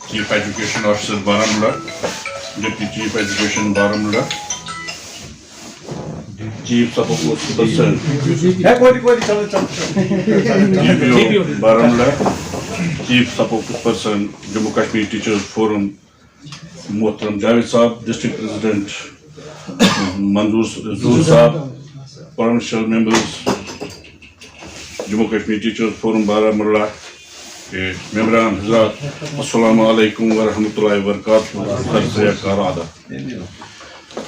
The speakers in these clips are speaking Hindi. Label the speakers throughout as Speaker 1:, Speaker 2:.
Speaker 1: Chief Education Officer Baramulla, Deputy Chief Education Baramulla, Chief Support Person DPO Baramulla, Chief Support Person Jammu Kashmir Teachers Forum, Mohtaram Javed Saab, District President Manzoor Saab, Provincial Members Jammu Kashmir Teachers Forum Baramulla, मेम्बरान हज़रात अस्सलामु अलैकुम व रहमतुल्लाहि व बरकातहू।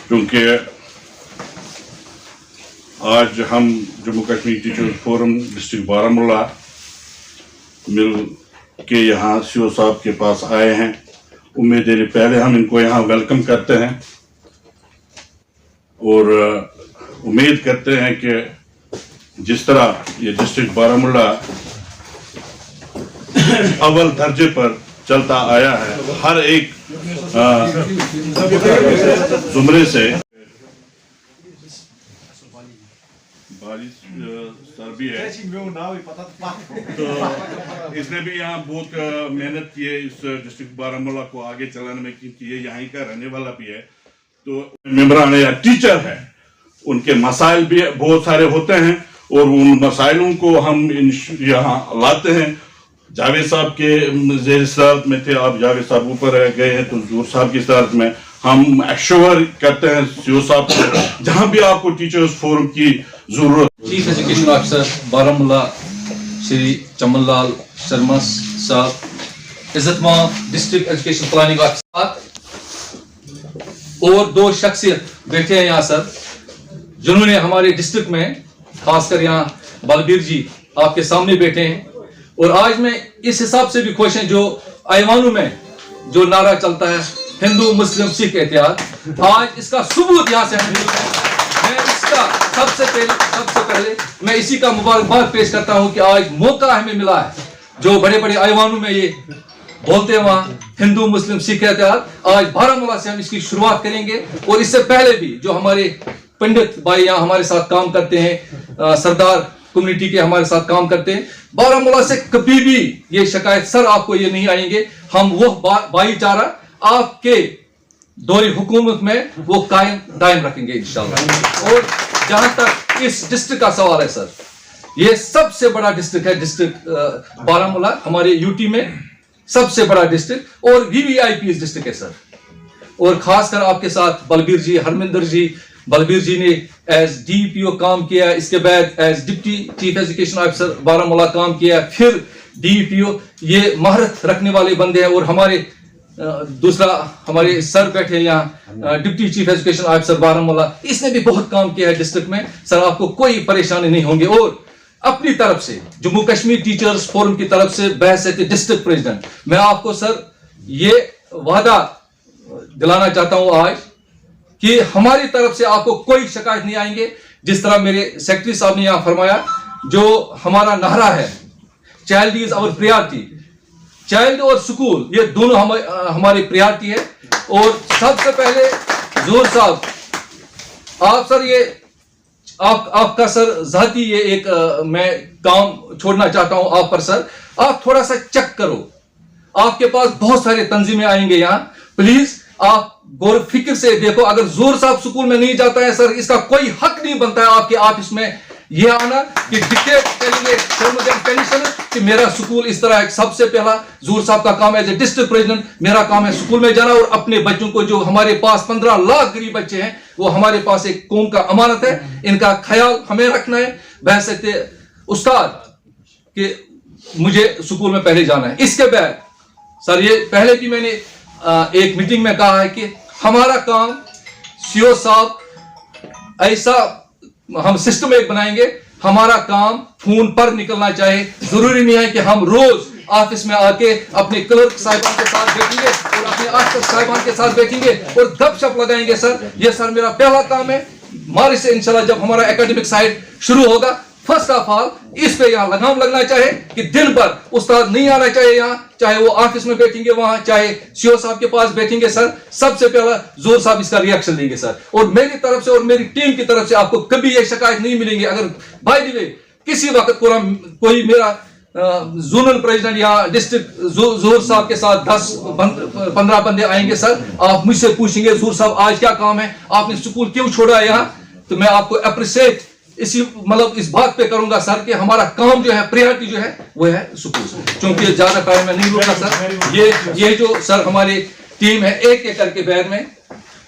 Speaker 1: क्योंकि आज हम Jammu Kashmir teachers forum district Baramulla मिल के यहाँ सीओ साहब के पास आए हैं। उम्मीद है पहले हम इनको यहाँ वेलकम करते हैं और उम्मीद करते हैं कि जिस तरह ये डिस्ट्रिक्ट बारामूला अव्वल दर्जे पर चलता आया है, हर एक जुमरे से बारिश सर भी है, तो इसने भी यहाँ बहुत मेहनत की है इस डिस्ट्रिक्ट बारामूला को आगे चलाने में, क्योंकि ये यहाँ का रहने वाला भी है। तो मेंबरान या टीचर है, उनके मसाइल भी बहुत सारे होते हैं और उन मसाइलों को हम यहाँ लाते हैं। जावेद साहब के ज़ेर सदारत में थे, आप जावेद साहब ऊपर गए हैं, तो ज़ूर साहब की सदारत में हम एश्योर करते हैं सीओ साहब को जहां भी आपको टीचर्स फोरम की जरूरत।
Speaker 2: Chief education officer Baramulla Shri Chaman Lal Sharma साहब, इज्जतमान डिस्ट्रिक्ट एजुकेशन प्लानिंग ऑफिसर और दो शख्सियत बैठे हैं यहाँ सर, जिन्होंने हमारे डिस्ट्रिक्ट में खासकर यहाँ बलबीर जी आपके सामने बैठे हैं। और आज मैं इस हिसाब से भी खुश हैं, जो ऐवानों में जो नारा चलता है हिंदू मुस्लिम सिख इत्तेहाद, आज इसका सबूत यहाँ से हम मैं इसका सबसे पहले मैं इसी का मुबारकबाद पेश करता हूँ कि आज मौका हमें मिला है। जो बड़े बड़े ऐवानों में ये बोलते हैं वहाँ हिंदू मुस्लिम सिख इत्तेहाद, आज बारामूला से हम इसकी शुरुआत करेंगे। और इससे पहले भी जो हमारे पंडित भाई यहाँ हमारे साथ काम करते हैं, सरदार कम्युनिटी के हमारे साथ काम करते हैं, बारामूला से कभी भी ये शिकायत सर आपको ये नहीं आएंगे। हम वो भाईचारा आपके दौरे हुकूमत में वो कायम दायम रखेंगे इंशाल्लाह। और जहां तक इस डिस्ट्रिक्ट का सवाल है सर, ये सबसे बड़ा डिस्ट्रिक्ट है, डिस्ट्रिक्ट बारामूला हमारे यूटी में सबसे बड़ा डिस्ट्रिक्ट और वीवीआईपी डिस्ट्रिक्ट है सर। और खासकर आपके साथ बलबीर जी, हरमिंदर जी, बलबीर जी ने एज डीपीओ काम किया, इसके बाद as deputy chief education officer Baramulla काम किया, फिर डीपीओ। ये महारत रखने वाले बंदे हैं। और हमारे दूसरा हमारे सर बैठे यहाँ deputy chief education officer Baramulla, इसने भी बहुत काम किया है डिस्ट्रिक्ट में सर, आपको कोई परेशानी नहीं होंगे। और अपनी तरफ से जम्मू कश्मीर टीचर्स फोरम की तरफ से बहैसियत डिस्ट्रिक्ट प्रेसिडेंट मैं आपको सर ये वादा दिलाना चाहता हूं आज कि हमारी तरफ से आपको कोई शिकायत नहीं आएंगे। जिस तरह मेरे सेक्रेटरी साहब ने यहां फरमाया, जो हमारा नारा है child is our priority, child और स्कूल ये दोनों हमारी प्रायोरिटी है। और सबसे पहले जोर साहब आप सर, ये आपका सर जाती ये एक मैं काम छोड़ना चाहता हूं आप पर सर, आप थोड़ा सा चेक करो, आपके पास बहुत सारे तंजीमें आएंगे यहाँ, प्लीज आप गौर फिक्र से देखो। अगर जोर साहब स्कूल में नहीं जाता है सर, इसका कोई हक नहीं बनता है आपके ऑफिस में यह आना कि डिक्टेट करेंगे कि मेरा स्कूल इस तरह है। सबसे पहला जोर साहब का काम है एज ए डिस्ट्रिक्ट प्रेसिडेंट, मेरा काम है स्कूल में जाना और अपने बच्चों को, जो हमारे पास 15 लाख गरीब बच्चे हैं, वो हमारे पास एक कौम का अमानत है, इनका ख्याल हमें रखना है। बहैसियत उस्ताद कि मुझे स्कूल में पहले जाना है। इसके बाद सर ये पहले भी मैंने एक मीटिंग में कहा है कि हमारा काम सीओ साहब ऐसा हम सिस्टम एक बनाएंगे, हमारा काम फोन पर निकलना चाहिए। जरूरी नहीं है कि हम रोज ऑफिस में आके अपने क्लर्क साहिबान के साथ बैठेंगे और अपने अफसर साहिबान के साथ बैठेंगे और गपशप लगाएंगे सर। ये सर मेरा पहला काम है। मार्च से इंशाल्लाह जब हमारा एकेडमिक साइड शुरू होगा, फर्स्ट ऑफ ऑल इस पे यहाँ लगाम लगना चाहिए कि दिन भर उस्ताद नहीं आना चाहिए यहाँ, चाहे वो ऑफिस में बैठेंगे वहां, चाहे सीओ साहब के पास बैठेंगे सर, सबसे पहला जोर साहब इसका रिएक्शन देंगे सर। और मेरी तरफ से और मेरी टीम की तरफ से आपको कभी ये शिकायत नहीं मिलेंगे। अगर भाई दी वे किसी वक्त कोई मेरा जोनल प्रेसिडेंट या डिस्ट्रिक्ट जोर साहब के साथ 10-15 बंदे आएंगे सर, आप मुझसे पूछेंगे जोर साहब आज क्या काम है, आपने स्कूल क्यों छोड़ा यहाँ, तो मैं आपको अप्रिशिएट इसी मतलब इस बात पे करूंगा सर कि हमारा काम जो है, प्रायोरिटी जो है वो है स्कूल, क्योंकि ज्यादा टाइम में नहीं लूंगा सर। ये जो सर हमारी टीम है एक एक करके बैग में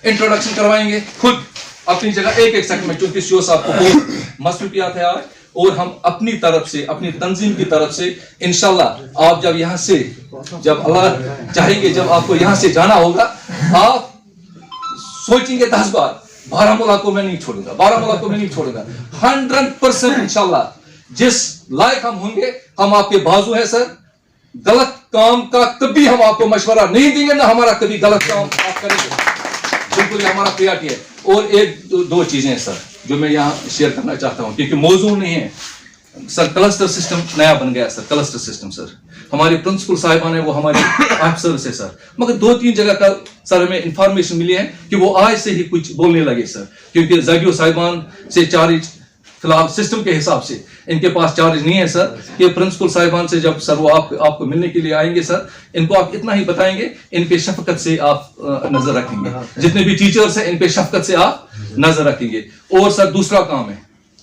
Speaker 2: इंट्रोडक्शन करवाएंगे, खुद अपनी जगह एक सेकंड में, क्योंकि सीओ साहब को बहुत मसरूफियात है आज, और हम अपनी तरफ से, अपनी तंजीम की तरफ से इंशाल्लाह आप जब यहाँ से, जब अल्लाह चाहेंगे जब आपको यहाँ से जाना होगा, आप सोचेंगे 10 बार बारामूला को मैं नहीं छोड़ूंगा, बारामूला को मैं नहीं छोड़ूंगा। 100% इंशाल्लाह जिस लायक हम होंगे, हम आपके बाजू हैं सर। गलत काम का कभी हम आपको मशवरा नहीं देंगे, ना हमारा कभी गलत काम आप करेंगे, बिल्कुल हमारा प्रायोरिटी है। और एक दो चीजें हैं सर जो मैं यहाँ शेयर करना चाहता हूँ, क्योंकि मौजूद नहीं है सर। क्लस्टर सिस्टम नया बन गया सर, क्लस्टर सिस्टम सर। हमारे प्रिंसिपल साहिबान है वो हमारे ऑफिसर से सर, मगर 2-3 जगह का सर हमें इंफॉर्मेशन मिली है कि वो आज से ही कुछ बोलने लगे सर, क्योंकि जागियो साहिबान से चार्ज फिलहाल सिस्टम के हिसाब से इनके पास चार्ज नहीं है सर। कि प्रिंसिपल साहिबान से जब सर वो आपको मिलने के लिए आएंगे सर, इनको आप इतना ही बताएंगे, इन पे शफकत से आप नजर रखेंगे, जितने भी टीचर्स हैं इन पे शफकत से आप नजर रखेंगे। और सर दूसरा काम है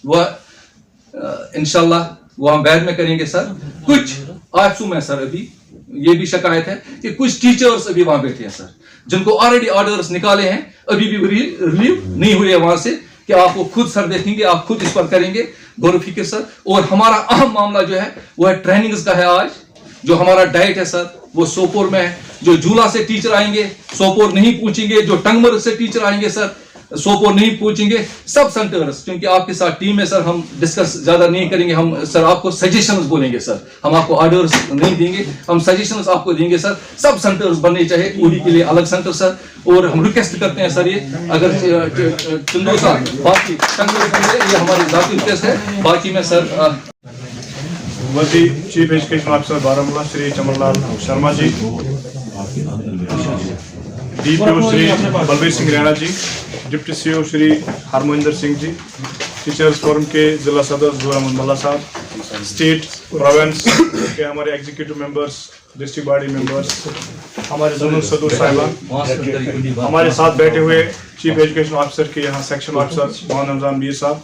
Speaker 2: वह इंशाल्लाह वो हम बैग में करेंगे सर। कुछ आफसू में सर अभी ये भी शिकायत है कि कुछ टीचर्स अभी वहां बैठे हैं सर, जिनको ऑलरेडी ऑर्डर्स निकाले हैं, अभी भी रिलीव नहीं हुए वहां से, कि आप वो खुद सर देखेंगे, आप खुद इस पर करेंगे गौर फिक्र सर। और हमारा अहम मामला जो है वो है ट्रेनिंग्स का है। आज जो हमारा डाइट है सर वो सोपोर में है। जो झूला से टीचर आएंगे सोपोर नहीं पूछेंगे, जो टंगमर से टीचर आएंगे सर सोपोर नहीं पूछेंगे, सब सेंटर्स, क्योंकि आपके साथ टीम है सर, हम डिस्कस ज्यादा नहीं करेंगे, हम सर आपको सजेशंस बोलेंगे सर, हम आपको ऑर्डर्स नहीं देंगे, हम सजेशंस आपको देंगे सर। सब सेंटर्स बनने चाहिए, पूरी के लिए अलग सेंटर सर। और हम रिक्वेस्ट करते हैं सर, ये अगर चंदोसा बाकी ये हमारी जाती रिक्वेस्ट है, बाकी में sir
Speaker 3: chief education officer Baramulla Shri Chamanlal Sharma ji, DPO Shri Balbir Singh Raina ji, deputy CEO Shri Harmohinder Singh ji, teachers forum के जिला सदर ज़ुहैर अहमद मल्ला साहब, स्टेट प्रोविंस के हमारे executive members, district body members, हमारे जोनल सदर साहिबान, हमारे साथ बैठे हुए चीफ एजुकेशन ऑफिसर के यहाँ सेक्शन ऑफिसर मोहन रमजान मीर साहब,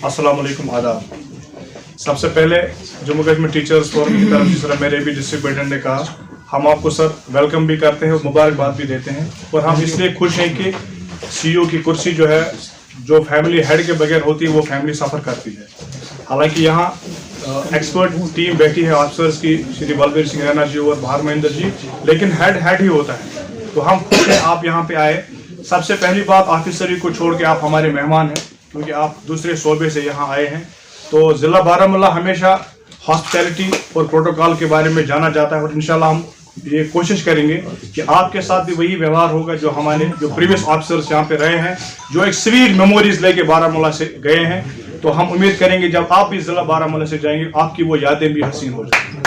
Speaker 3: अस्सलाम वालेकुम, आदाब। सबसे पहले जम्मू कश्मीर टीचर्स फोरम की तरफ से सर मेरे भी डिस्ट्रिक्ट प्रेसिडेंट ने कहा, हम आपको सर वेलकम भी करते हैं और मुबारकबाद भी देते हैं। और हम इसलिए खुश हैं कि सीईओ की कुर्सी जो है, जो फैमिली हेड के बगैर होती है वो फैमिली सफ़र करती है। हालांकि यहाँ एक्सपर्ट टीम बैठी है ऑफिसर्स की, श्री बलबीर सिंह रैना जी और हरमोहिंदर जी, लेकिन हेड ही होता है। तो हम खुश हैं आप यहाँ पे आए। सबसे पहली बात, ऑफिसरी को छोड़ के आप हमारे मेहमान हैं, क्योंकि आप दूसरे शोबे से यहाँ आए हैं। तो ज़िला बारामूला हमेशा हॉस्पिटैलिटी और प्रोटोकॉल के बारे में जाना जाता है, और इंशाल्लाह हम ये कोशिश करेंगे कि आपके साथ भी वही व्यवहार होगा जो हमारे जो प्रीवियस ऑफिसर्स यहाँ पे रहे हैं, जो एक स्वीट मेमोरीज लेके बारामूला से गए हैं। तो हम उम्मीद करेंगे जब आप भी ज़िला बारामूला से जाएंगे आपकी वो यादें भी हसीन हो जाएंगी।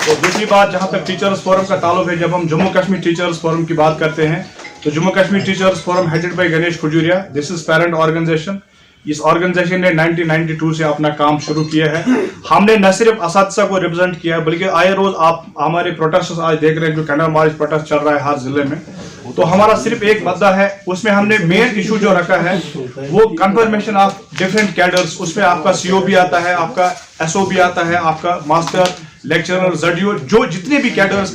Speaker 3: तो दूसरी बात, जहाँ तक टीचर्स फोरम का ताल्लुक है, जब हम जम्मू कश्मीर टीचर्स फोरम की बात करते हैं तो Jammu Kashmir teachers forum headed by Ganesh Khajuria, this is parent organisation. इस ऑर्गेनाइजेशन ने 1992 से अपना काम शुरू किया है। हमने न सिर्फ असातिज़ा को रिप्रेजेंट किया है, बल्कि आए रोज आप हमारे प्रोटेस्ट आज देख रहे हैं, जो कैंडल मार्च प्रोटेस्ट चल रहा है हर जिले में। तो हमारा सिर्फ एक मुद्दा है, उसमें हमने मेन इशू जो रखा है वो कंफर्मेशन ऑफ डिफरेंट कैडर्स। उसमें आपका सीओ भी आता है, आपका एसओ भी आता है, आपका मास्टर, लेक्चरर, जडियो, जो जितने भी कैडर्स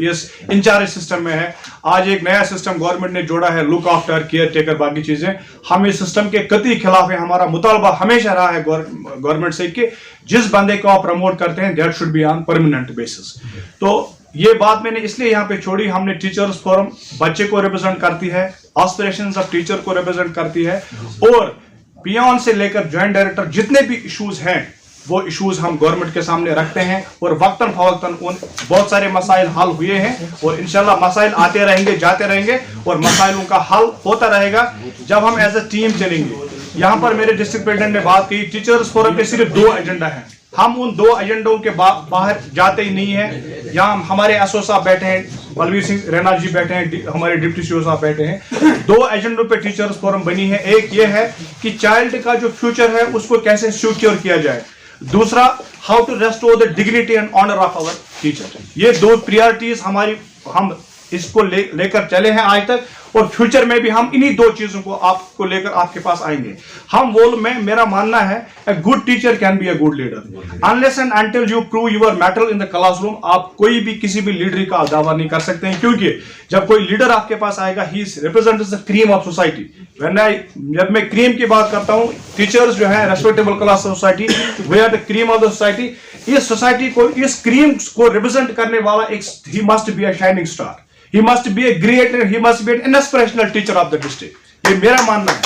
Speaker 3: इस इंचार्ज सिस्टम में है। आज एक नया सिस्टम गवर्नमेंट ने जोड़ा है, लुक आफ्टर, केयर टेकर, बाकी चीजें। हम इस सिस्टम के कतई खिलाफ है। हमारा मुतालबा हमेशा रहा है गवर्नमेंट से कि जिस बंदे को आप प्रमोट करते हैं that should be on permanent basis. तो ये बात मैंने इसलिए यहाँ पे छोड़ी, हमने टीचर्स फोरम बच्चे को रिप्रेजेंट करती है, एस्पिरेशंस ऑफ टीचर को रिप्रेजेंट करती है, और पियोन से लेकर ज्वाइंट डायरेक्टर जितने भी इश्यूज हैं वो इश्यूज हम गवर्नमेंट के सामने रखते हैं। और वक्तन फवक्तन उन बहुत सारे मसाइल हल हुए हैं, और इंशाल्लाह मसाइल आते रहेंगे, जाते रहेंगे, और मसाइलों का हल होता रहेगा जब हम एज ए टीम चलेंगे। यहाँ पर मेरे डिस्ट्रिक्ट प्रेसिडेंट ने बात की, टीचर्स फोरम के सिर्फ 2 एजेंडा हैं। हम उन 2 एजेंडों के बाहर जाते ही नहीं है। यहाँ हमारे एसओ साहब बैठे हैं, बलबीर सिंह रैना जी बैठे हैं, हमारे डिप्टी सीओ साहब बैठे हैं। 2 एजेंडों पे टीचर्स फोरम बनी है। एक ये है कि चाइल्ड का जो फ्यूचर है उसको कैसे सिक्योर किया जाए। दूसरा how to restore the dignity and honour of our teacher. ये दो प्रायोरिटीज हमारी, हम इसको लेकर चले हैं आज तक, और फ्यूचर में भी हम इन्हीं दो चीजों को आपको लेकर आपके पास आएंगे। हम वो मेरा मानना है a good teacher can be a good leader unless and until you prove your mettle in the classroom. आप कोई भी किसी भी लीडर का दावा नहीं कर सकते हैं, क्योंकि जब कोई लीडर आपके पास आएगा ही represents the cream of society. जब मैं क्रीम की बात करता हूं, टीचर्स जो है respectable class society, we are the cream of the society. इस सोसाइटी को, इस क्रीम को रिप्रेजेंट करने वाला एक, he must be a shining star, he must be a great, he must be an inspirational teacher of the district। ये मेरा मानना है,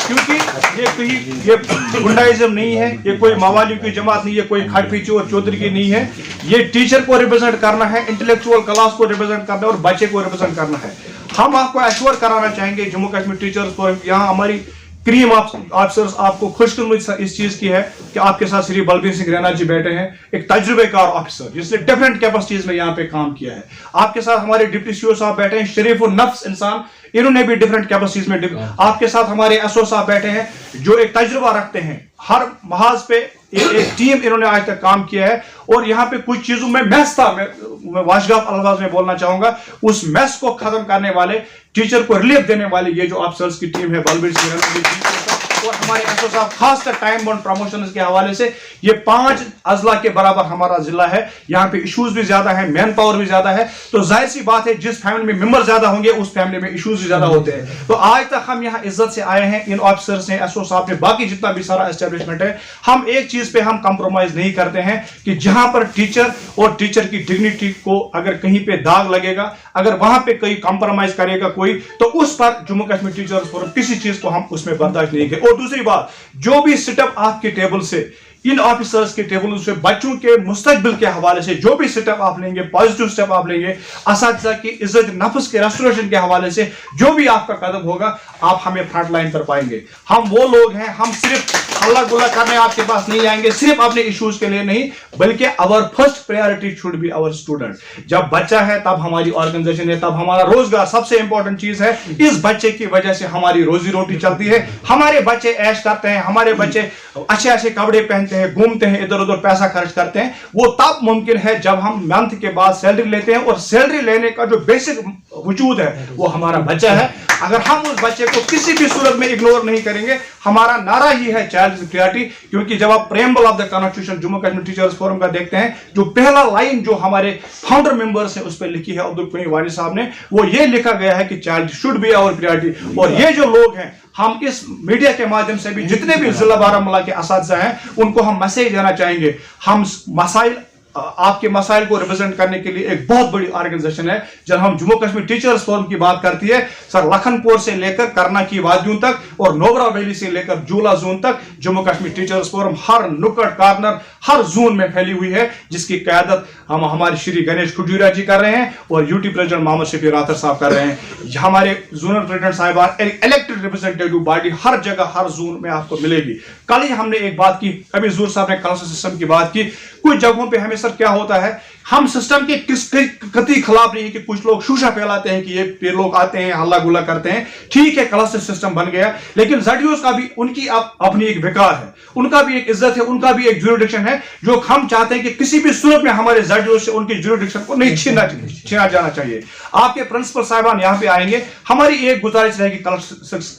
Speaker 3: क्योंकि ये गुंडाइज्म नहीं है, ये कोई मावालियों की जमात नहीं है, कोई खड़पीची और चौधरी की नहीं है। ये टीचर को रिप्रेजेंट करना है, इंटेलेक्चुअल क्लास को रिप्रेजेंट करना है और बच्चे को रिप्रेजेंट करना है। हम आपको एश्योर कराना चाहेंगे जम्मू कश्मीर टीचर्स फोरम, यहाँ हमारी क्रीम ऑफिसर्स आपको खुशकिस्मत इस चीज की है कि आपके साथ श्री बलबीर सिंह रैना जी बैठे हैं, एक तजुर्बेकार ऑफिसर जिसने डिफरेंट कैपेसिटीज में यहाँ पे काम किया है। आपके साथ हमारे डिप्टी सीओ साहब बैठे हैं, शरीफ और नफ्स इंसान, इन्होंने भी डिफरेंट कैपेसिटीज में। आपके साथ हमारे एसओ साहब बैठे हैं जो एक तजुर्बा रखते हैं, हर महाज पे एक टीम इन्होंने आज तक काम किया है। और यहाँ पे कुछ चीजों में मैस था, मैं वाशगाफ अल्फाज में बोलना चाहूंगा, उस मैस को खत्म करने वाले, टीचर को रिलीफ देने वाले ये जो ऑफिसर्स की टीम है, बलबीर सिंह और हमारे एसओ साहब, खासकर टाइम बाउंड प्रमोशन के हवाले से, ये 5 अजला के बराबर हमारा जिला है। यहाँ पे इश्यूज भी ज्यादा है, मैन पावर भी ज्यादा है, तो जाहिर सी बात है जिस फैमिली में मेंबर ज्यादा होंगे उस फैमिली में इश्यूज भी ज्यादा होते हैं। तो आज तक हम यहाँ इज्जत से आए हैं, इन ऑफिसर्स ने, एसओ साहब ने, बाकी जितना भी सारा एस्टेब्लिशमेंट है, हम एक चीज पे हम कंप्रोमाइज नहीं करते हैं कि जहां पर टीचर और टीचर की डिग्निटी को अगर कहीं पे दाग लगेगा, अगर वहां पे कोई कंप्रोमाइज करेगा कोई, तो उस पर जम्मू कश्मीर टीचर्स फोरम किसी चीज को हम उसमें बर्दाश्त नहीं करेंगे। और दूसरी बात, जो भी सेटअप आपके टेबल से, इन ऑफिसर्स के टेबल से, बच्चों के मुस्तकबिल के हवाले से जो भी स्टेप आप लेंगे, पॉजिटिव स्टेप आप लेंगे, असातिज़ा की इज्जत नफ्स के रेस्टोरेशन के हवाले से जो भी आपका कदम होगा, आप हमें फ्रंट लाइन पर पाएंगे। हम वो लोग हैं, हम सिर्फ हल्ला गुल्ला करने आपके पास नहीं आएंगे, सिर्फ अपने इश्यूज के लिए नहीं, बल्कि our first priority should be our student. जब बच्चा है तब हमारी ऑर्गेनाइजेशन है, तब हमारा रोजगार सबसे इंपॉर्टेंट चीज है। इस बच्चे की वजह से हमारी रोजी रोटी चलती है, हमारे बच्चे ऐश करते हैं, हमारे बच्चे अच्छे अच्छे कपड़े पहनते हैं, घूमते हैं, इधर उधर पैसा खर्च करते हैं। वो तब मुमकिन है जब हम मंथ के बाद सैलरी लेते हैं, और सैलरी लेने का जो बेसिक वजूद है वो हमारा बच्चा है। अगर हम उस बच्चे को किसी भी सूरत में इग्नोर नहीं करेंगे, हमारा नारा ही है चाइल्ड प्रायोरिटी। क्योंकि जब आप preamble of the constitution Jammu Kashmir teachers forum का देखते हैं, जो पहला लाइन जो हमारे फाउंडर मेंबर्स हैं उस पर लिखी है अब्दुल करीम वानी साहब ने, वो ये लिखा गया है कि child should be our priority. और ये जो लोग हैं, हम इस मीडिया के माध्यम से भी जितने भी जिला बारामूला के असातिज़ा हैं, उनको हम मैसेज देना चाहेंगे, हम मसाइल, आपके मसाइल को रिप्रेजेंट करने के लिए एक बहुत बड़ी ऑर्गेनाइजेशन है। जब हम जम्मू कश्मीर टीचर्स फोरम की बात करती है, सर लखनपुर से लेकर करना की वादियों तक और नोबरा वैली से लेकर जूला जोन तक, जम्मू कश्मीर टीचर्स फोरम हर नुक्कड़ कॉर्नर, हर जोन में फैली हुई है, जिसकी क़यादत हम हमारे श्री गणेश खुजूरिया जी कर रहे हैं और यूटी प्रेसिडेंट मोहम्मद शफी राथर साहब कर रहे हैं। हमारे जोनल प्रेसिडेंट साहिबान, इलेक्टेड रिप्रेजेंटेटिव बॉडी हर जगह हर जोन में आपको मिलेगी। कल ही हमने एक बात की, कभी जोर साहब ने क्लास सिस्टम की बात की। कुछ जगहों पे हमें सर क्या होता है, हम सिस्टम के कतई खिलाफ नहीं है कि कुछ लोग शूशा फैलाते हैं कि ये लोग आते हैं हल्ला गुल्ला करते हैं। ठीक है, क्लस्टर सिस्टम बन गया, लेकिन ZDOs का भी उनकी अपनी एक विकार है, उनका भी एक इज्जत है, उनका भी एक ज्यूरिडिक्शन है, जो हम चाहते हैं कि किसी भी सूरत में हमारे ZDOs से उनकी ज्यूरिडिक्शन को नहीं छीना जाना चाहिए। आपके प्रिंसिपल साहिबान यहाँ पे आएंगे, हमारी एक गुजारिश रहेगी।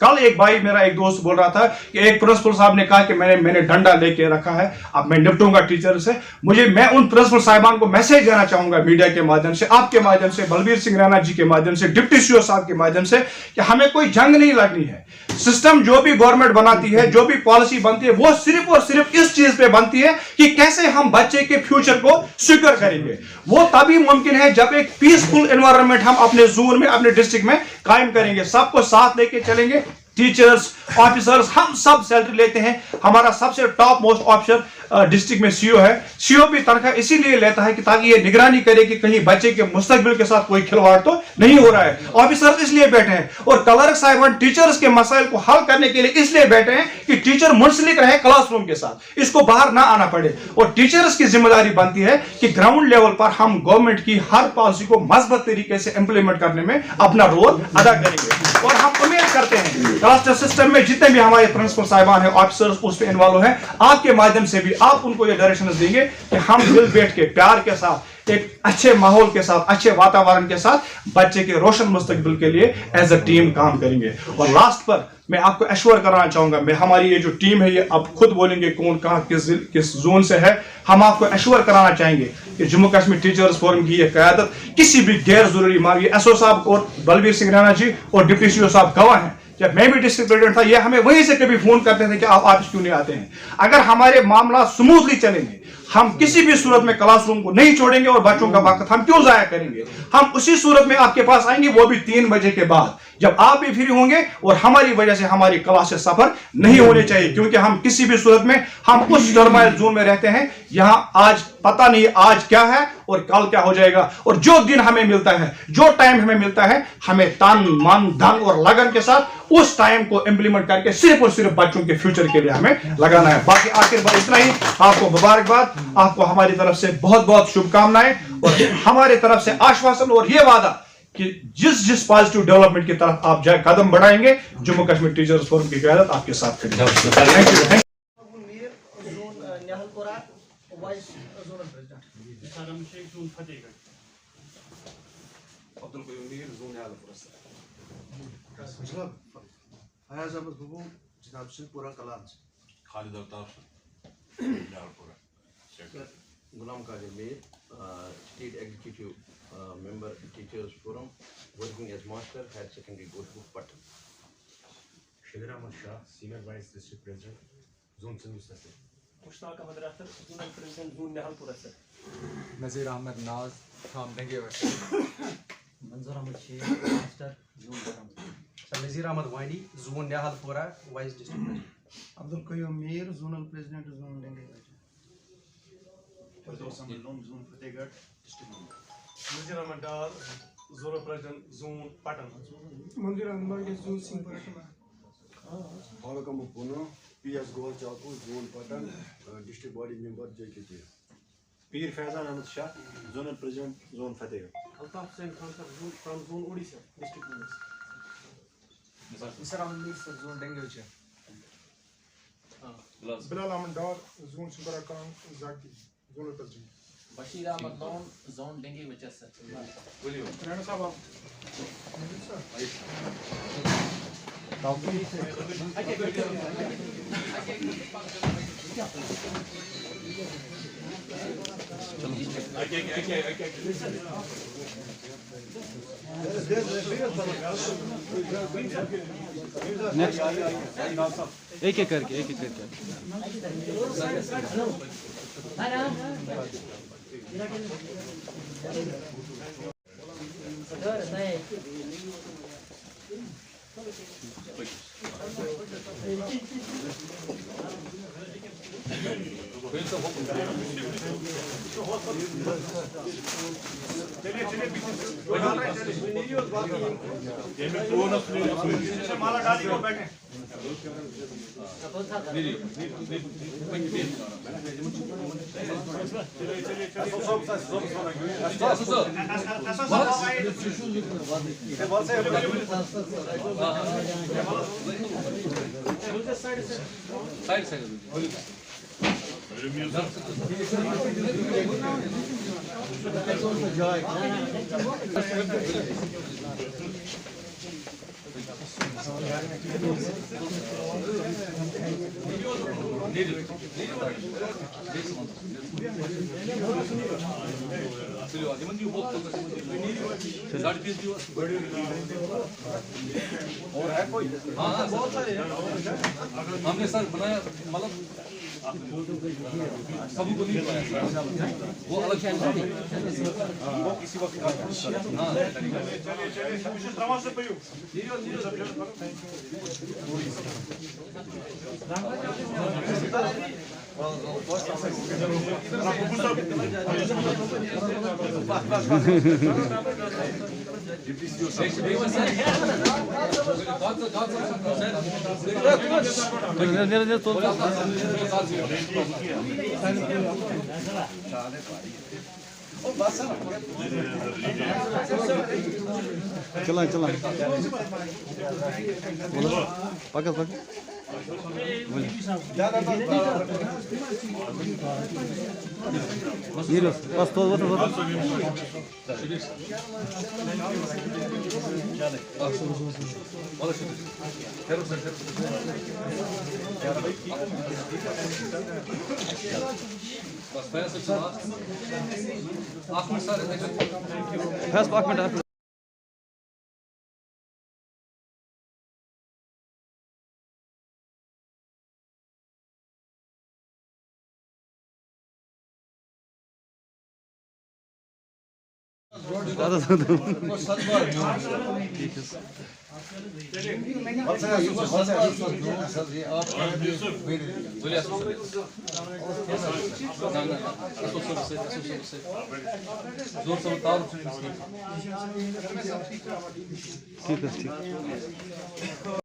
Speaker 3: कल एक भाई, मेरा एक दोस्त बोल रहा था कि एक प्रिंसिपल साहब ने कहा कि मैंने डंडा लेके रखा है, अब मैं निपटूंगा टीचर से। मैं उन प्रिंसिपल साहिबान को मैसेज देना चाहूंगा मीडिया के माध्यम से, आपके माध्यम से, बलबीर सिंह रैना जी के माध्यम से, डिप्टी सीओ साहब के माध्यम से, कि हमें कोई जंग नहीं लड़नी है। सिस्टम जो भी गवर्नमेंट बनाती है, जो भी पॉलिसी बनती है, वो सिर्फ और सिर्फ इस चीज पे बनती है कि कैसे हम बच्चे के फ्यूचर को सिक्योर करेंगे। वो तभी मुमकिन है जब एक पीसफुल एनवायरनमेंट हम अपने जोन में, अपने डिस्ट्रिक्ट में कायम करेंगे, सबको साथ लेके चलेंगे। टीचर्स, ऑफिसर्स, हम सब सैलरी लेते हैं। हमारा सबसे टॉप मोस्ट ऑफिसर डिस्ट्रिक्ट में सीओ है। सीओ भी तनख्वाह इसीलिए लेता है कि ताकि ये निगरानी करे कि कहीं बच्चे के मुस्तकबिल के साथ कोई खिलवाड़ तो नहीं हो रहा है। ऑफिसर इसलिए बैठे हैं, और क्लर्क साहिबान टीचर्स के मसाइल को हल करने के लिए इसलिए बैठे हैं कि टीचर मुंसलिक रहे क्लासरूम के साथ, इसको बाहर ना आना पड़े। और टीचर्स की जिम्मेदारी बनती है कि ग्राउंड लेवल पर हम गवर्नमेंट की हर पॉलिसी को मजबूत तरीके से इंप्लीमेंट करने में अपना रोल अदा करेंगे। और हम उम्मीद करते हैं क्लस्टर सिस्टम में जितने भी हमारे प्रिंसिपल साहिबान हैं, ऑफिसर्स उस पर इन्वॉल्व हैं, आपके माध्यम से भी आप उनको ये डायरेक्शन देंगे कि हम मिल बैठ के प्यार के साथ एक अच्छे माहौल के साथ अच्छे वातावरण के साथ बच्चे के रोशन मुस्तकबिल के लिए एज अ टीम काम करेंगे। और लास्ट पर मैं आपको एश्योर कराना चाहूंगा, मैं हमारी ये जो टीम है ये अब खुद बोलेंगे कौन कहां किस जोन से है। हम आपको एश्योर कराना चाहेंगे कि जम्मू कश्मीर टीचर्स फोरम की ये क़यादत किसी भी गैर जरूरी मांगी एसओ साहब और बलबीर सिंह रैना जी और डिप्टी सीओ साहब गवाह हैं। जब मैं भी डिस्ट्रिक्ट प्रेसिडेंट था ये हमें वहीं से कभी फोन करते थे कि आप ऑफिस क्यों नहीं आते हैं। अगर हमारे मामला स्मूथली चलेंगे, हम किसी भी सूरत में क्लासरूम को नहीं छोड़ेंगे और बच्चों का वक्त हम क्यों जाया करेंगे। हम उसी सूरत में आपके पास आएंगे, वो भी 3 बजे के बाद, जब आप भी फ्री होंगे और हमारी वजह से हमारी क्लास से सफर नहीं होने चाहिए। क्योंकि हम किसी भी सूरत में हम उस टर्माइल जोन में रहते हैं, यहां आज पता नहीं आज क्या है और कल क्या हो जाएगा। और जो दिन हमें मिलता है, जो टाइम हमें मिलता है, हमें तन मन धन और लगन के साथ उस टाइम को इंप्लीमेंट करके सिर्फ और सिर्फ बच्चों के फ्यूचर के लिए हमें लगाना है। बाकी आखिर बार इतना ही, आपको मुबारकबाद, आपको हमारी तरफ से बहुत बहुत शुभकामनाएं और हमारी तरफ से आश्वासन और यह वादा कि जिस पॉजिटिव डेवलपमेंट की तरफ आप जाए कदम बढ़ाएंगे, जम्मू कश्मीर टीचर्स फोरम की क़यादत आपके साथ खड़ी है। Thank you.
Speaker 4: फयाज अहमद बबू, जनाब Singhpura Kalans,
Speaker 1: Khalid Altaf
Speaker 4: Ghulam Qadir Mir, state executive member teachers forum, working as master higher secondary Gorakhpur Pattan.
Speaker 5: Shabir Ahmad Shah, senior vice district president, zone Sindhu से।
Speaker 6: Mushtaq Ahmad Rather, zonal president, zone Nihalpura से।
Speaker 7: नज़ीर अहमद नाज, थाम डेंगे
Speaker 8: मंजूर अहमद शेख, मास्टर, जोन बरामद।
Speaker 4: Nazir Ahmad Wani, zone Nihalpura, vice district president.
Speaker 9: Abdul Qayoom Mir, zonal president, zone Denge.
Speaker 5: Firdous Ahmad Lone, zone Fatehgarh, district member.
Speaker 6: Nazir Ahmad Dar, zonal president, zone Pattan.
Speaker 9: Manzoor Ahmad zone Singhpura.
Speaker 10: Farooq Ahmad Puno, PS Gol Chaku, zone Pattan, district body member JKT.
Speaker 5: Peer Faizan Ahmad Shah, zonal president, zone Fatehgarh.
Speaker 6: Altaf Hussain Khan sir, zone from zone Odisha, district member.
Speaker 7: Nisar Ahmad Mir, zone Denge
Speaker 9: Bilal Ahmad Dar, zone Singhpura Kang, Zaki, zonal president.
Speaker 8: Bashir Ahmad Lone, zone Denge बच्चा सर।
Speaker 9: राणा साहब
Speaker 7: एक एक करके
Speaker 3: माला डाली को बैठे।
Speaker 2: और है कोई? हाँ बहुत सारे हैं। हमने सर बनाया मतलब सभी को नहीं बनाया, वो अलग वो किसी वक्त हाँ
Speaker 7: चला पकड़ बस तो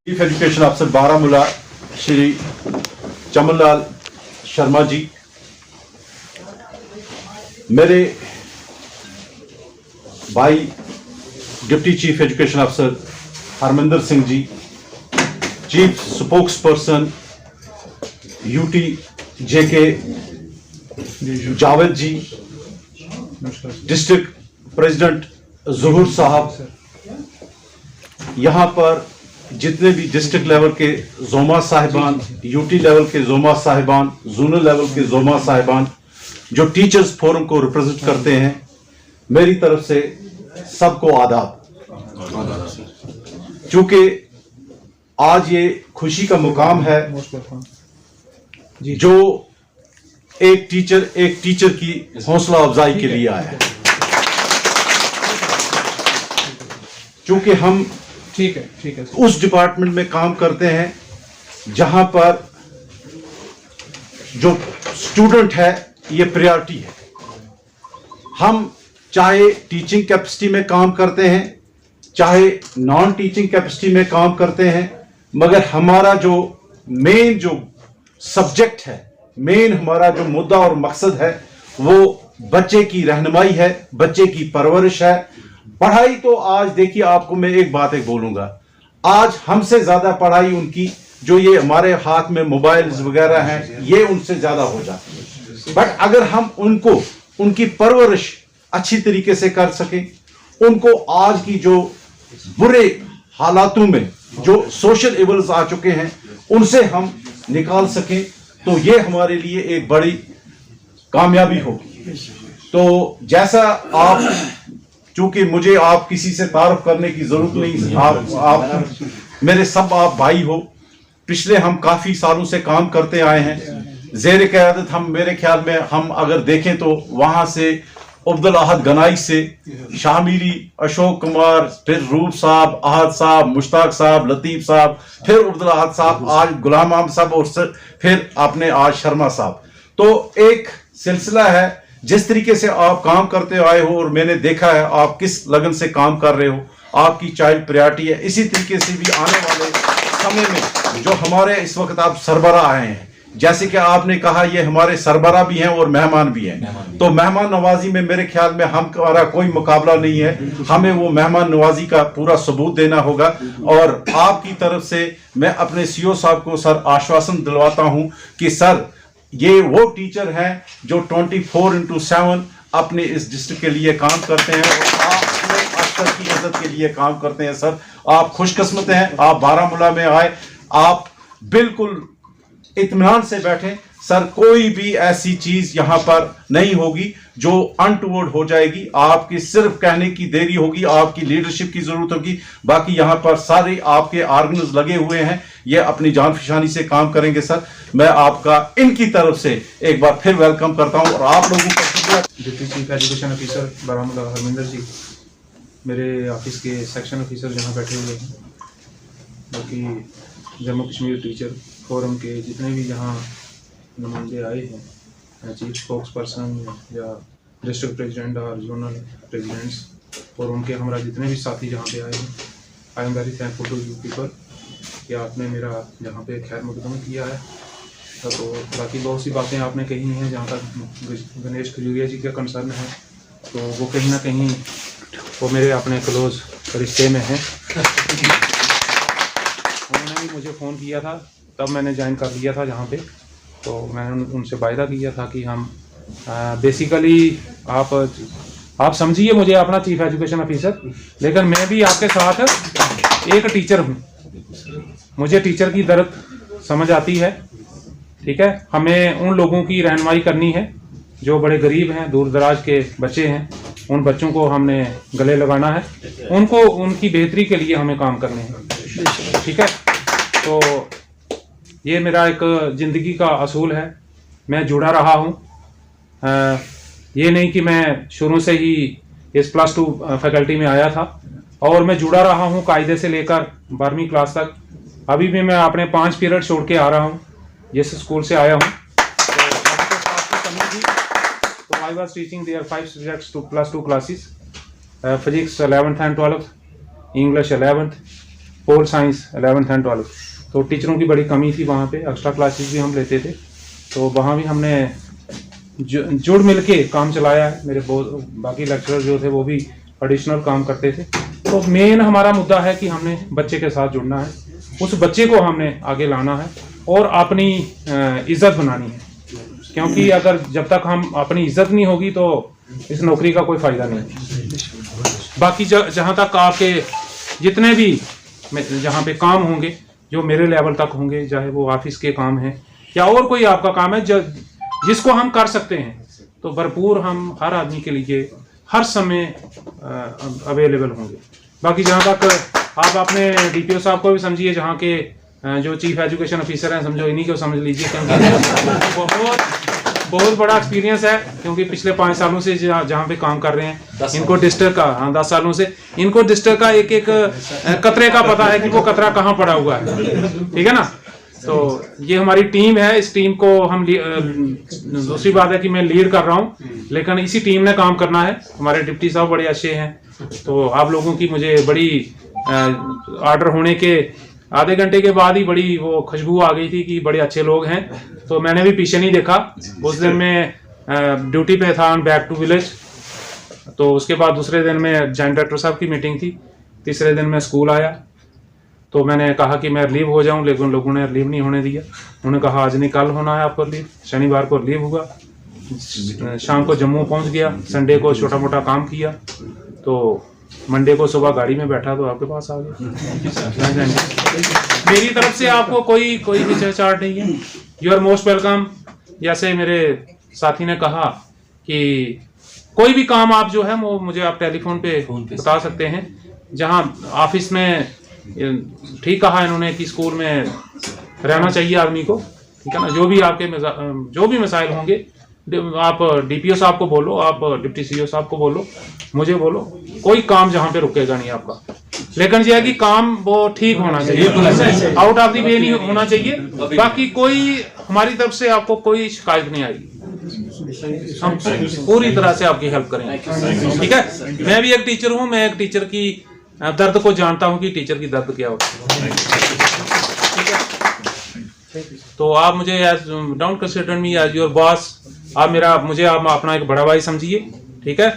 Speaker 11: चीफ एजुकेशन अफसर बारामूला श्री चमनलाल शर्मा जी, मेरे भाई डिप्टी चीफ एजुकेशन अफसर Harminder Singh ji, chief spokes person UT जेके जावेद जी, डिस्ट्रिक्ट प्रेसिडेंट ज़हूर साहब, यहाँ पर जितने भी डिस्ट्रिक्ट लेवल के जोमा साहिबान, यूटी लेवल के जोमा साहिबान, जोनल लेवल के जोमा साहिबान जो टीचर्स फोरम को रिप्रेजेंट करते हैं, मेरी तरफ से सबको आदाब। चूंकि आज ये खुशी का मुकाम है जो एक टीचर की हौसला अफजाई के लिए आया है, चूंकि हम ठीक है उस डिपार्टमेंट में काम करते हैं जहां पर जो स्टूडेंट है ये प्रायोरिटी है। हम चाहे टीचिंग कैपेसिटी में काम करते हैं, चाहे नॉन टीचिंग कैपेसिटी में काम करते हैं, मगर हमारा जो मेन जो सब्जेक्ट है, मेन हमारा जो मुद्दा और मकसद है वो बच्चे की रहनुमाई है, बच्चे की परवरिश है। पढ़ाई तो आज देखिए, आपको मैं एक बात बोलूंगा, आज हमसे ज्यादा पढ़ाई उनकी जो ये हमारे हाथ में मोबाइल्स वगैरह हैं ये उनसे ज्यादा हो जाती है। बट अगर हम उनको उनकी परवरिश अच्छी तरीके से कर सकें, उनको आज की जो बुरे हालातों में जो सोशल इवल्स आ चुके हैं उनसे हम निकाल सकें, तो ये हमारे लिए एक बड़ी कामयाबी होगी। तो जैसा आप, चूंकि मुझे आप किसी से तारुफ करने की जरूरत नहीं, आप मेरे सब आप भाई हो, पिछले हम काफी सालों से काम करते आए हैं जेर क़यादत। हम मेरे ख्याल में हम अगर देखें तो वहां से अब्दुल अहद गनाई से शामिली, अशोक कुमार, फिर रूप साहब, अहद साहब, मुश्ताक साहब, लतीफ साहब, फिर अब्दुल अहद साहब, आज गुलाम अहमद साहब और फिर आपने आज शर्मा साहब। तो एक सिलसिला है, जिस तरीके से आप काम करते आए हो और मैंने देखा है आप किस लगन से काम कर रहे हो, आपकी चाइल्ड प्रायोरिटी है। इसी तरीके से भी आने वाले समय में जो हमारे इस वक्त आप सरबराह आए हैं, जैसे कि आपने कहा ये हमारे सरबराह भी हैं और मेहमान भी हैं, तो मेहमान नवाजी में मेरे ख्याल में हमारा कोई मुकाबला नहीं है। हमें वो मेहमान नवाजी का पूरा सबूत देना होगा और आपकी तरफ से मैं अपने सीओ साहब को सर आश्वासन दिलवाता हूं कि सर ये वो टीचर हैं जो 24/7 अपने इस डिस्ट्रिक्ट के लिए काम करते हैं और आप अक्सर की इज्जत के लिए काम करते हैं। सर आप खुशकिस्मत हैं, आप बारामूला में आए, आप बिल्कुल इत्मीनान से बैठें। सर कोई भी ऐसी चीज यहां पर नहीं होगी जो अनटूवर्ड हो जाएगी, आपकी सिर्फ कहने की देरी होगी, आपकी लीडरशिप की जरूरत होगी। बाकी यहां पर सारे आपके ऑर्गन्स लगे हुए हैं, ये अपनी जान फिशानी से काम करेंगे। सर मैं आपका इनकी तरफ से एक बार फिर वेलकम करता हूं और आप लोगों का
Speaker 3: deputy chief education officer Baramulla Harminder ji, मेरे ऑफिस के सेक्शन ऑफिसर जहाँ बैठे हुए हैं, बाकी जम्मू कश्मीर टीचर फोरम के जितने भी यहाँ नुमाइंदे आए हैं, चीफ स्पोक्स पर्सन या डिस्ट्रिक्ट प्रेसिडेंट और जोनल प्रेसिडेंट्स और उनके हमारा जितने भी साथी जहाँ पे आए हैं, I am very thankful to you people कि आपने मेरा यहाँ पे खैर मकदम किया है। तो बाकी बहुत सी बातें आपने कही हैं, जहाँ तक गणेश खजूरिया जी का कंसर्न है तो वो कहीं ना कहीं वो मेरे अपने क्लोज रिश्ते में हैं। उन्होंने भी मुझे फ़ोन किया था
Speaker 12: तब मैंने ज्वाइन कर लिया था यहाँ पे। तो मैंने उनसे वायदा किया था कि हम बेसिकली आप समझिए मुझे अपना चीफ एजुकेशन ऑफिसर, लेकिन मैं भी आपके साथ एक टीचर हूँ। मुझे टीचर की दर्द समझ आती है, ठीक है। हमें उन लोगों की रहनुमाई करनी है जो बड़े गरीब हैं, दूर दराज के बच्चे हैं। उन बच्चों को हमने गले लगाना है, उनको उनकी बेहतरी के लिए हमें काम करने हैं, ठीक है। तो ये मेरा एक ज़िंदगी का असूल है। मैं जुड़ा रहा हूँ, ये नहीं कि मैं शुरू से ही इस +2 फैकल्टी में आया था, और मैं जुड़ा रहा हूँ कायदे से लेकर 12वीं क्लास तक। अभी भी मैं अपने 5 पीरियड छोड़ के आ रहा हूँ जिस स्कूल से आया हूँ। तो I was teaching there 5 subjects to +2 classes, physics 11th and 12th, English 11th, pol science 11th and 12th। तो टीचरों की बड़ी कमी थी वहाँ पे, एक्स्ट्रा क्लासेस भी हम लेते थे। तो वहाँ भी हमने जुड़ मिल के काम चलाया है। मेरे बहुत बाकी लेक्चरर जो थे वो भी एडिशनल काम करते थे। तो मेन हमारा मुद्दा है कि हमने बच्चे के साथ जुड़ना है, उस बच्चे को हमने आगे लाना है और अपनी इज्जत बनानी है। क्योंकि अगर जब तक हम अपनी इज्जत नहीं होगी तो इस नौकरी का कोई फ़ायदा नहीं। बाकी जहाँ तक आपके जितने भी जहाँ पे काम होंगे जो मेरे लेवल तक होंगे, चाहे वो ऑफिस के काम हैं या और कोई आपका काम है जिसको हम कर सकते हैं, तो भरपूर हम हर आदमी के लिए हर समय अवेलेबल होंगे। बाकी जहाँ तक आप अपने DPO साहब को भी समझिए, जहाँ के जो चीफ एजुकेशन ऑफिसर हैं, समझो इन्हीं को समझ लीजिए, क्योंकि बहुत बड़ा एक्सपीरियंस है। क्योंकि पिछले 5 सालों से जहाँ पे काम कर रहे हैं, इनको डिस्ट्रिक्ट का 10 सालों से इनको डिस्ट्रिक्ट का एक एक कतरे का पता है कि वो कतरा कहाँ पड़ा हुआ है, ठीक है ना। तो ये हमारी टीम है, इस टीम को हम दूसरी बात है कि मैं लीड कर रहा हूँ, लेकिन इसी टीम ने काम करना है। हमारे डिप्टी साहब बड़े अच्छे हैं। तो आप लोगों की मुझे बड़ी ऑर्डर होने के आधे घंटे के बाद ही बड़ी वो खुशबू आ गई थी कि बड़े अच्छे लोग हैं। तो मैंने भी पीछे नहीं देखा। उस दिन मैं ड्यूटी पे था ऑन बैक टू विलेज। तो उसके बाद दूसरे दिन में जॉइंट डायरेक्टर साहब की मीटिंग थी, तीसरे दिन मैं स्कूल आया। तो मैंने कहा कि मैं लीव हो जाऊं, लेकिन लोगों ने लीव नहीं होने दिया। उन्होंने कहा आज नहीं कल होना है आपको लीव। शनिवार को लीव हुआ, शाम को जम्मू पहुंच गया, संडे को छोटा मोटा काम किया, तो मंडे को सुबह गाड़ी में बैठा तो आपके पास आ गया। मेरी तरफ से आपको कोई हिचकिचाहट नहीं है। You are most welcome. जैसे मेरे साथी ने कहा कि कोई भी काम आप जो है वो मुझे आप टेलीफोन पे बता सकते हैं। जहाँ ऑफिस में ठीक कहा इन्होंने कि स्कूल में रहना चाहिए आदमी को, ठीक है ना। जो भी आपके जो भी मसाइल होंगे आप DPO साहब को बोलो, आप डिप्टी CO साहब को बोलो, मुझे बोलो, कोई काम जहाँ पे रुकेगा नहीं आपका। लेकिन यह है कि काम वो ठीक होना चाहिए, आउट ऑफ द वे नहीं होना चाहिए। बाकी कोई हमारी तरफ से आपको कोई शिकायत नहीं आएगी, हम पूरी तरह से आपकी हेल्प करेंगे, ठीक है। मैं भी एक टीचर हूँ, मैं एक टीचर की दर्द को जानता हूँ कि टीचर की दर्द क्या होती है, ठीक है। तो आप मुझे don't consider me as your boss. आप मुझे आप अपना एक बड़ा भाई समझिए, ठीक है।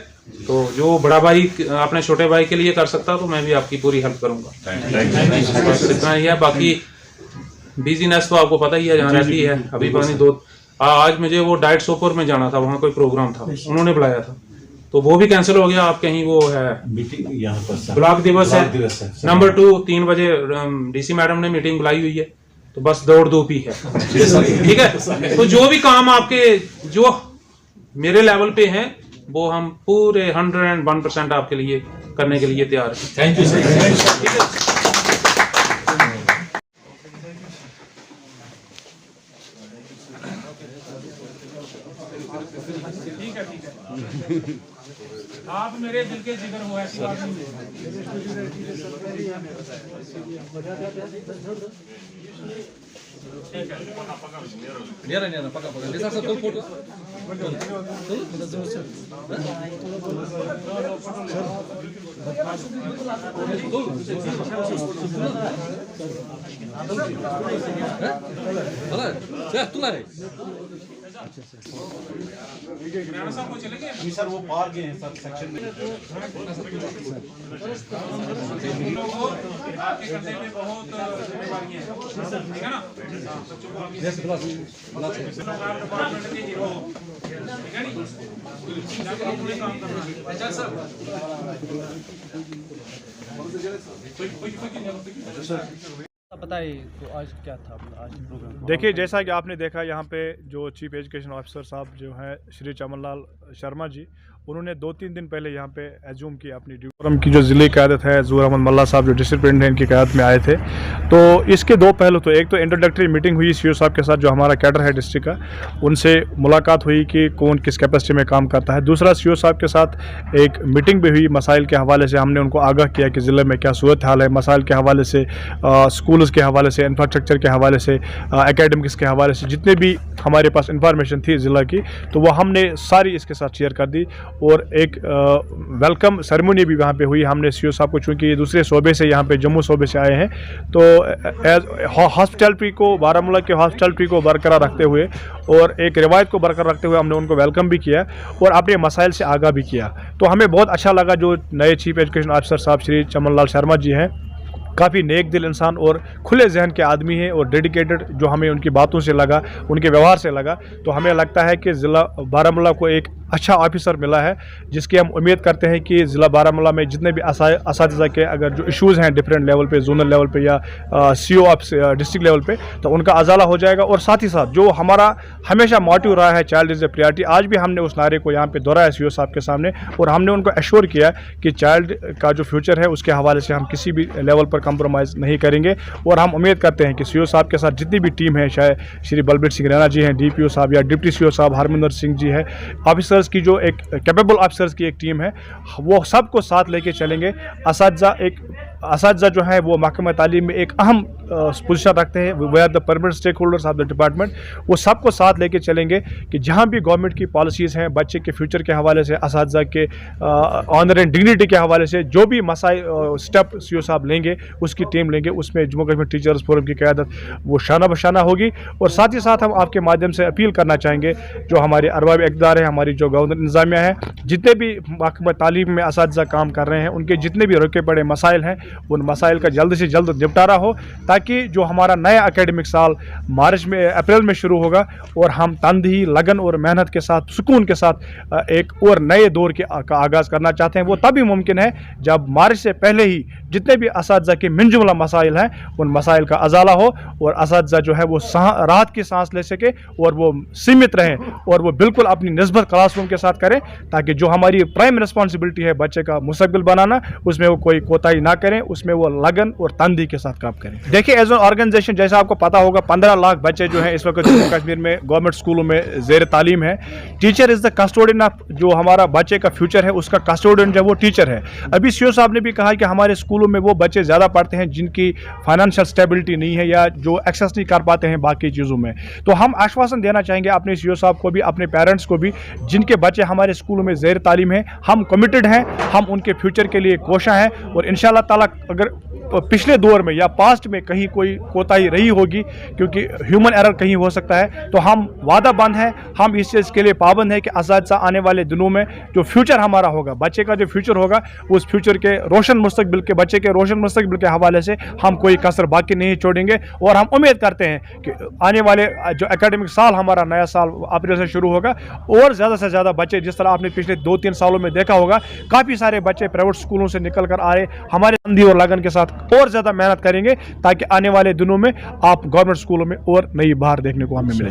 Speaker 12: तो जो बड़ा भाई अपने छोटे भाई के लिए कर सकता तो मैं भी आपकी पूरी हेल्प करूंगा। बस इतना ही है। बाकी बिजीनेस तो आपको पता ही है, जहाँ रहती है। अभी पता नहीं आज मुझे वो डाइट सोपर में जाना था, वहाँ कोई प्रोग्राम था, उन्होंने बुलाया था, तो वो भी कैंसिल हो गया। आप कहीं वो है मीटिंग, यहाँ पर ब्लॉक दिवस है नंबर 2, 3 बजे DC मैडम ने मीटिंग बुलाई हुई है। तो बस दौड़ धूप ही है, ठीक है। तो जो भी काम आपके जो मेरे लेवल पे हैं वो हम पूरे 101% आपके लिए करने के लिए तैयार हैं। Thank you sir. ठीक है। आप मेरे दिल के जिगर हो, ऐसी बात नहीं
Speaker 2: है।
Speaker 11: जी सर, वो पार गए हैं सर सेक्शन में।
Speaker 12: आपके कंधे में बहुत जिम्मेवारियां हैं, ठीक है ना? डिपार्टमेंट के हीरो हो, ठीक है नी? जाके अपने काम करना। अच्छा सर,
Speaker 7: बताइए तो आज क्या था आज प्रोग्राम?
Speaker 3: देखिए, जैसा कि आपने देखा यहाँ पे जो चीफ एजुकेशन ऑफिसर साहब जो हैं श्री चमनलाल शर्मा जी, उन्होंने 2-3 दिन पहले यहाँ पे एज्यूम की अपनी ड्यूटी। फोरम की जो ज़िले क़यादत है ज़हूर अहमद मल्ला साहब जो डिस्ट्रिक्ट प्रेसिडेंट इनकी क़यादत में आए थे, तो इसके दो पहलू। तो एक तो इंट्रोडक्टरी मीटिंग हुई सीओ साहब के साथ जो हमारा कैडर है डिस्ट्रिक्ट का, उनसे मुलाकात हुई कि कौन किस कैपेसिटी में काम करता है। दूसरा, सीओ साहब के साथ एक मीटिंग भी हुई मसाइल के हवाले से। हमने उनको आगाह किया कि ज़िले में क्या सूरत हाल है मसाइल के हवाले से, स्कूल्स के हवाले से, इंफ्रास्ट्रक्चर के हवाले से, एकेडमिक्स के हवाले से, जितने भी हमारे पास इंफॉर्मेशन थी ज़िला की, तो वो हमने सारी इसके साथ शेयर कर दी। और एक वेलकम सेरेमनी भी वहाँ पे हुई। हमने सीओ साहब को, चूँकि ये दूसरे सूबे से यहाँ पे जम्मू सूबे से आए हैं, तो हॉस्पिटलिटी को, बारामूला के हॉस्पिटलिटी को बरकरार रखते हुए और एक रिवायत को बरकरार रखते हुए हमने उनको वेलकम भी किया और अपने मसाइल से आगाह भी किया। तो हमें बहुत अच्छा लगा जो नए चीफ एजुकेशन ऑफिसर साहब श्री चमनलाल शर्मा जी हैं, काफ़ी नेक दिल इंसान और खुले जहन के आदमी हैं और डेडिकेटेड, जो हमें उनकी बातों से लगा, उनके व्यवहार से लगा। तो हमें लगता है कि ज़िला बारामूला को एक अच्छा ऑफिसर मिला है, जिसकी हम उम्मीद करते हैं कि ज़िला बारामूला में जितने भी असातिज़ा के अगर जो इश्यूज़ हैं डिफरेंट लेवल पे, जोनल लेवल पे या सीओ ऑफ डिस्ट्रिक्ट लेवल पे, तो उनका अजाला हो जाएगा। और साथ ही साथ जो हमारा हमेशा मोटिव रहा है चाइल्ड इज़ ए प्रायोरिटी, आज भी हमने उस नारे को यहाँ पे दोहराया सीओ साहब के सामने और हमने उनको एश्योर किया कि चाइल्ड का जो फ्यूचर है उसके हवाले से हम किसी भी लेवल पर कंप्रोमाइज़ नहीं करेंगे। और हम उम्मीद करते हैं कि सीओ साहब के साथ जितनी भी टीम है, चाहे श्री बलबीर सिंह रैना जी हैं डीपीओ साहब या डिप्टी सीओ साहब हरमिंदर सिंह जी है, ऑफिसर्स की जो एक कैपेबल ऑफिसर्स की एक टीम है, वो सबको साथ लेके चलेंगे। असातिज़ा जो है वो महकमा तालीम में एक अहम पोजीशन रखते हैं, we are the permanent stakeholders of the department. वो सबको साथ लेके चलेंगे कि जहाँ भी गवर्नमेंट की पॉलिसीज़ हैं बच्चे के फ्यूचर के हवाले से, असातिज़ा के ऑनर एंड डिग्निटी के हवाले से, जो भी मसाइल स्टेप सीओ साहब लेंगे उसकी टीम लेंगे, उसमें जम्मू कश्मीर टीचर्स फोरम की क़यादत वो शाना बशाना होगी। और साथ ही साथ हम आपके माध्यम से अपील करना चाहेंगे, जो हमारे अरबाब इक़्तिदार है, हमारी जो गवर्नर इंतज़ामिया है, जितने भी महकमा तालीम में असातिज़ा काम कर रहे हैं, उनके जितने भी रुके पड़े मसाइल हैं, उन मसाइल का जल्द से जल्द निपटारा हो, ताकि जो हमारा नया एकेडमिक साल मार्च में अप्रैल में शुरू होगा और हम तनदेही, लगन और मेहनत के साथ, सुकून के साथ एक और नए दौर का आगाज़ करना चाहते हैं। वो तभी मुमकिन है जब मार्च से पहले ही जितने भी असातिज़ा के मिन जुमला मसाइल हैं उन मसाइल का अजाला हो और असातिज़ा जो है वो राहत की सांस ले सके और वो सीमित रहें और वो बिल्कुल अपनी निस्बत क्लासरूम के साथ करें, ताकि जो हमारी प्राइम रिस्पॉन्सिबिलिटी है बच्चे का मुस्तकबिल बनाना, उसमें वो कोई कोताही ना करें, उसमें वो लगन और तनदेही के साथ काम करें। देखिए, एज एन ऑर्गेनाइजेशन, जैसा आपको पता होगा, 15 लाख बच्चे जो हैं इस वक्त जम्मू कश्मीर में गवर्नमेंट स्कूलों में ज़ेर तालीम है। Teacher is the custodian of, जो हमारा बच्चे का फ्यूचर है उसका कस्टोडियन जो वो टीचर है। अभी सीओ साहब ने भी कहा कि हमारे स्कूलों में वो बच्चे ज़्यादा पढ़ते हैं जिनकी फाइनेंशियल स्टेबिलिटी नहीं है या जो एक्सेस नहीं कर पाते हैं बाकी चीज़ों में। तो हम आश्वासन देना चाहेंगे अपने सीओ साहब को भी, अपने पेरेंट्स को भी, जिनके बच्चे हमारे स्कूलों में ज़ेर तालीम है, हम कमिटेड हैं, हम उनके फ्यूचर के लिए कोशा हैं। और इंशाअल्लाह ताला अगर पिछले दौर में या पास्ट में कहीं कोई कोताही रही होगी, क्योंकि ह्यूमन एरर कहीं हो सकता है, तो हम वादा बंद हैं, हम इस चीज़ के लिए पाबंद हैं कि असातिज़ा आने वाले दिनों में जो फ्यूचर हमारा होगा, बच्चे का जो फ्यूचर होगा, उस फ्यूचर के रोशन मुस्तकबिल के, बच्चे के रोशन मुस्तकबिल के हवाले से हम कोई कसर बाकी नहीं छोड़ेंगे। और हम उम्मीद करते हैं कि आने वाले जो एकेडमिक साल हमारा नया साल अप्रैल से शुरू होगा और ज़्यादा से ज़्यादा बच्चे, जिस तरह आपने पिछले 2-3 सालों में देखा होगा, काफ़ी सारे बच्चे प्राइवेट स्कूलों से निकल कर आ रहे, हमारे तनदेही और लगन के साथ और ज़्यादा मेहनत करेंगे, ताकि आने वाले दिनों में आप गवर्नमेंट स्कूलों में और नई बहार देखने को हमें मिले।